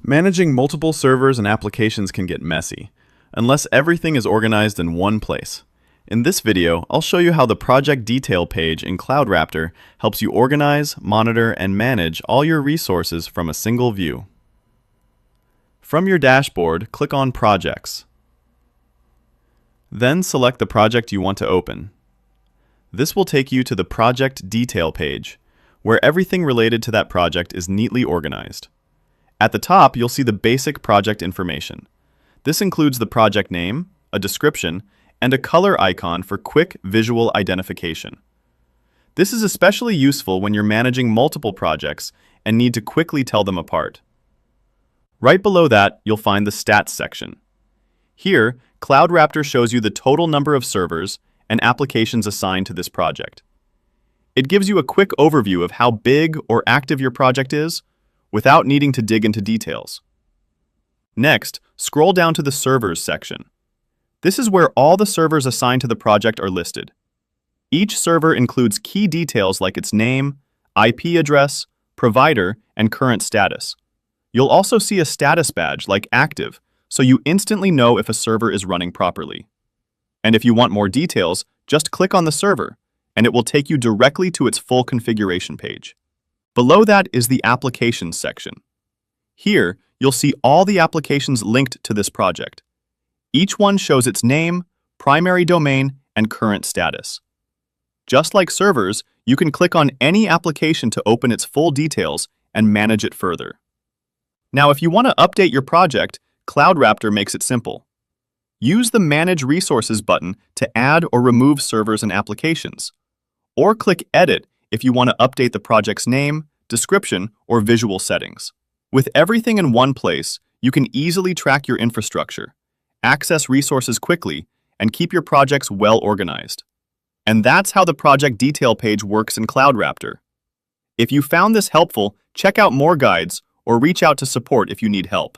Managing multiple servers and applications can get messy, unless everything is organized in one place. In this video, I'll show you how the project detail page in CloudRaptor helps you organize, monitor, and manage all your resources from a single view. From your dashboard, click on Projects. Then select the project you want to open. This will take you to the project detail page, where everything related to that project is neatly organized. At the top, you'll see the basic project information. This includes the project name, a description, and a color icon for quick visual identification. This is especially useful when you're managing multiple projects and need to quickly tell them apart. Right below that, you'll find the Stats section. Here, CloudRaptor shows you the total number of servers and applications assigned to this project. It gives you a quick overview of how big or active your project is, without needing to dig into details. Next, scroll down to the Servers section. This is where all the servers assigned to the project are listed. Each server includes key details like its name, IP address, provider, and current status. You'll also see a status badge like Active, so you instantly know if a server is running properly. And if you want more details, just click on the server, and it will take you directly to its full configuration page. Below that is the Applications section. Here, you'll see all the applications linked to this project. Each one shows its name, primary domain, and current status. Just like servers, you can click on any application to open its full details and manage it further. Now, if you want to update your project, CloudRaptor makes it simple. Use the Manage Resources button to add or remove servers and applications. Or click Edit if you want to update the project's name, description, or visual settings. With everything in one place, you can easily track your infrastructure, access resources quickly, and keep your projects well organized. And that's how the project detail page works in CloudRaptor. If you found this helpful, check out more guides or reach out to support if you need help.